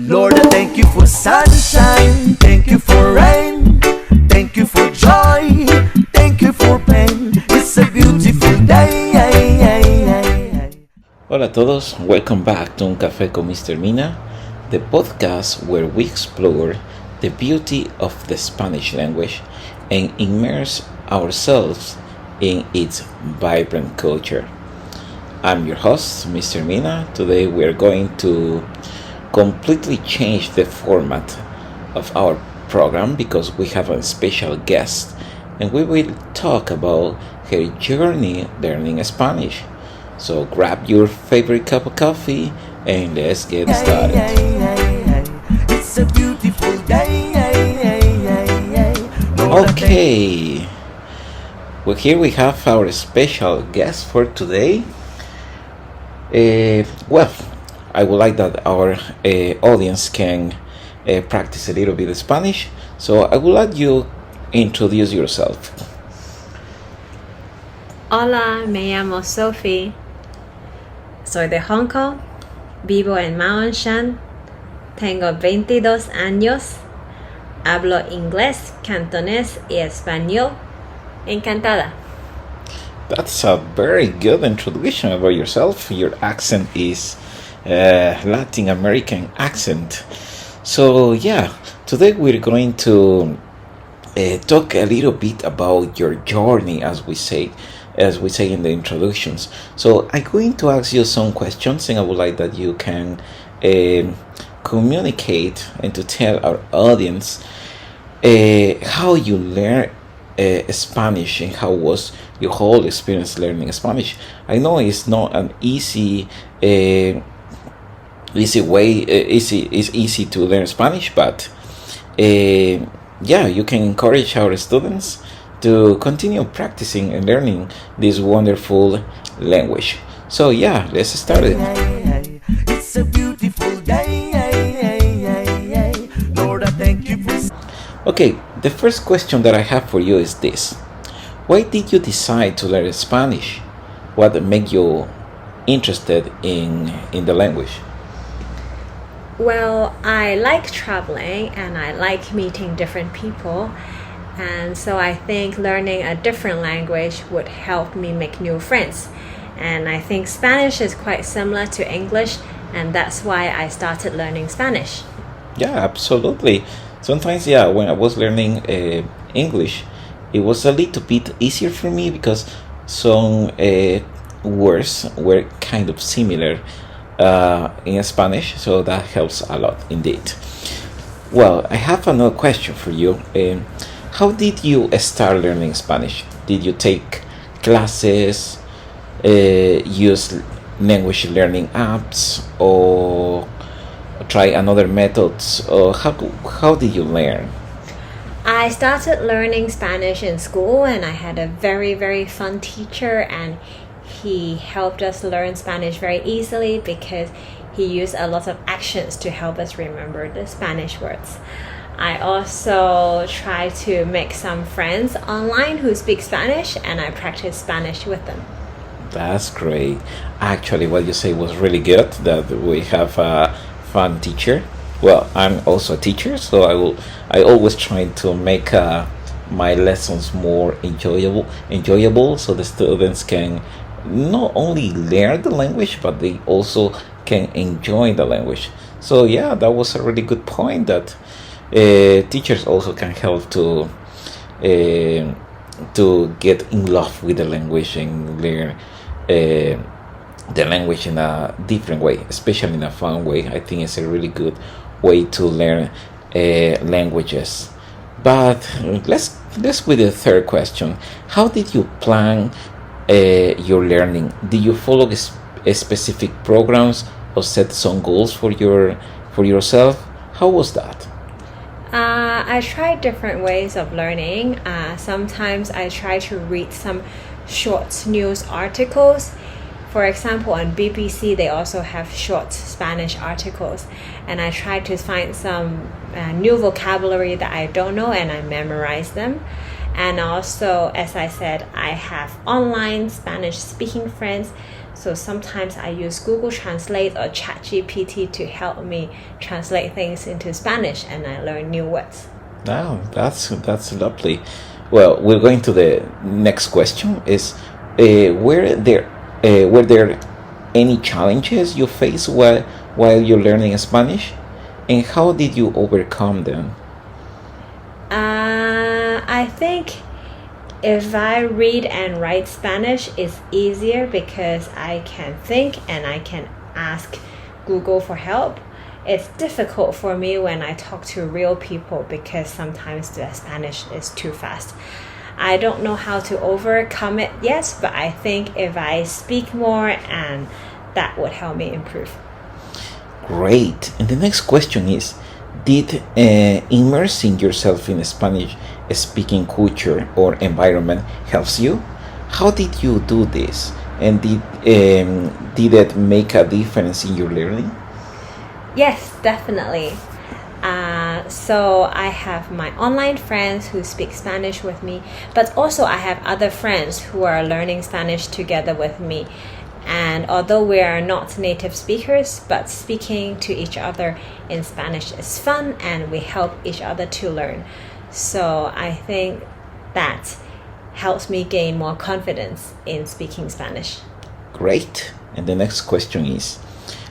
Lord, I thank you for sunshine, thank you for rain, thank you for joy, thank you for pain. It's a beautiful day. Hola a todos, welcome back to Un Café con Mr. Mina, the podcast where we explore the beauty of the Spanish language and immerse ourselves in its vibrant culture. I'm your host, Mr. Mina. Today we are going to completely change the format of our program because we have a special guest and we will talk about her journey learning Spanish. So grab your favorite cup of coffee and let's get started. It's a beautiful day. Okay, well, here we have our special guest for today. Well, I would like that our audience can practice a little bit of Spanish. So I would like you introduce yourself. Hola, me llamo Sophie. Soy de Hong Kong. Vivo en Mao Shan. Tengo 22 años. Hablo inglés, cantonés y español. Encantada. That's a very good introduction about yourself. Your accent is Latin American accent. So yeah, today we're going to talk a little bit about your journey, as we say in the introductions. So I'm going to ask you some questions, and I would like that you can communicate and to tell our audience how you learn Spanish and how was your whole experience learning Spanish. I know it's not an easy way. It's easy to learn Spanish, but yeah, you can encourage our students to continue practicing and learning this wonderful language. So yeah, let's start it. It's a beautiful day. Lord, I thank you for. Okay, the first question that I have for you is this: why did you decide to learn Spanish? What made you interested in the language? Well, I like traveling and I like meeting different people. And so I think learning a different language would help me make new friends. And I think Spanish is quite similar to English, and that's why I started learning Spanish. Yeah, absolutely. Sometimes, yeah, when I was learning English, it was a little bit easier for me because some words were kind of similar in Spanish, so that helps a lot indeed. Well, I have another question for you. How did you start learning Spanish? Did you take classes, use language learning apps, or try another methods? Or how did you learn? I started learning Spanish in school, and I had a very, very fun teacher, and he helped us learn Spanish very easily because he used a lot of actions to help us remember the Spanish words. I also try to make some friends online who speak Spanish, and I practice Spanish with them. That's great. Actually, what you say was really good, that we have a fun teacher. Well, I'm also a teacher, so I always try to make my lessons more enjoyable so the students can not only learn the language, but they also can enjoy the language. So yeah, that was a really good point, that teachers also can help to get in love with the language and learn the language in a different way, especially in a fun way. I think it's a really good way to learn languages. But let's with the third question. How did you plan your learning? Did you follow specific programs or set some goals for yourself? How was that? I tried different ways of learning. Sometimes I try to read some short news articles. For example, on BBC, they also have short Spanish articles. And I try to find some new vocabulary that I don't know, and I memorize them. And also, as I said, I have online Spanish speaking friends. So sometimes I use Google Translate or ChatGPT to help me translate things into Spanish, and I learn new words. Oh, that's lovely. Well, we're going to the next question. Is were there any challenges you faced while you're learning Spanish, and how did you overcome them? I think if I read and write Spanish, it's easier because I can think and I can ask Google for help. It's difficult for me when I talk to real people because sometimes the Spanish is too fast. I don't know how to overcome it yet, but I think if I speak more, and that would help me improve. Great. And the next question is, did immersing yourself in Spanish speaking culture or environment helps you? How did you do this? And did it make a difference in your learning? Yes, definitely. So I have my online friends who speak Spanish with me, but also I have other friends who are learning Spanish together with me. And although we are not native speakers, but speaking to each other in Spanish is fun and we help each other to learn. So I think that helps me gain more confidence in speaking Spanish. Great. And the next question is,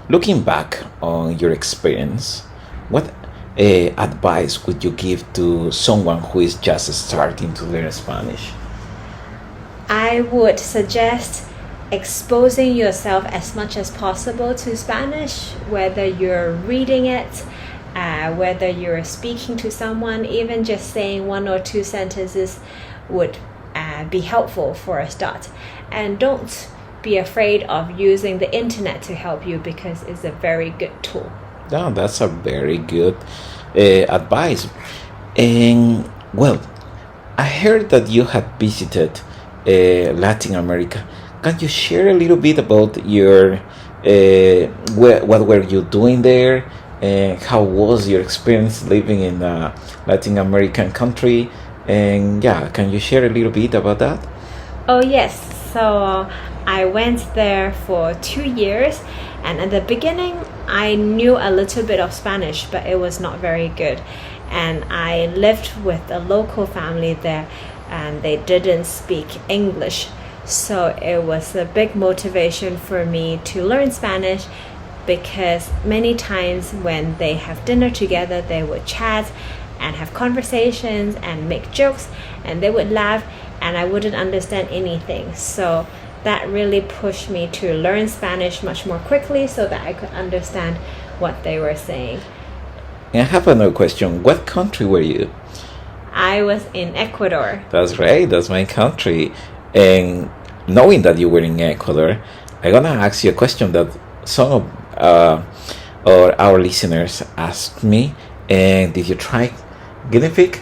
looking back on your experience, what advice would you give to someone who is just starting to learn Spanish? I would suggest exposing yourself as much as possible to Spanish, whether you're reading it, whether you're speaking to someone. Even just saying 1 or 2 sentences would be helpful for a start. And don't be afraid of using the internet to help you because it's a very good tool. Yeah, that's a very good advice. And well, I heard that you had visited Latin America. Can you share a little bit about your what were you doing there, and how was your experience living in a Latin American country? And yeah, can you share a little bit about that? Oh yes, so I went there for 2 years, and at the beginning I knew a little bit of Spanish, but it was not very good. And I lived with a local family there, and they didn't speak English. So it was a big motivation for me to learn Spanish, because many times when they have dinner together, they would chat and have conversations and make jokes, and they would laugh, and I wouldn't understand anything. So that really pushed me to learn Spanish much more quickly so that I could understand what they were saying. And I have another question. What country were you? I was in Ecuador. That's right, that's my country. And knowing that you were in Ecuador, I'm gonna ask you a question that some of or our listeners asked me. And did you try guinea pig?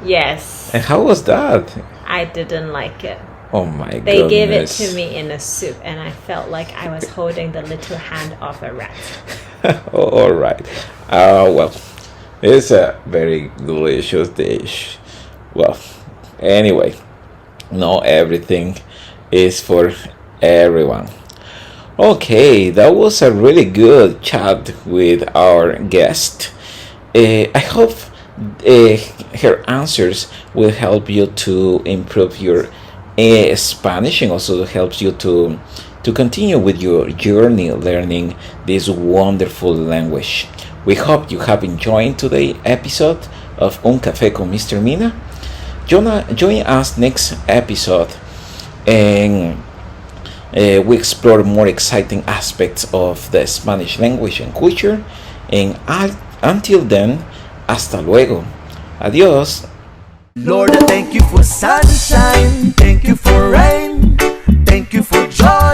Yes. And how was that? I didn't like it. Oh my goodness. They gave it to me in a soup, and I felt like I was holding the little hand of a rat. All right. Well, it's a very delicious dish. Well, anyway, not everything is for everyone. Okay, that was a really good chat with our guest. I hope her answers will help you to improve your Spanish, and also helps you to continue with your journey learning this wonderful language. We hope you have enjoyed today's episode of Un Café con Mr. Mina. Join us next episode, and we explore more exciting aspects of the Spanish language and culture. And until then, hasta luego. Adiós. Lord, I thank you for sunshine, thank you for rain, thank you for joy.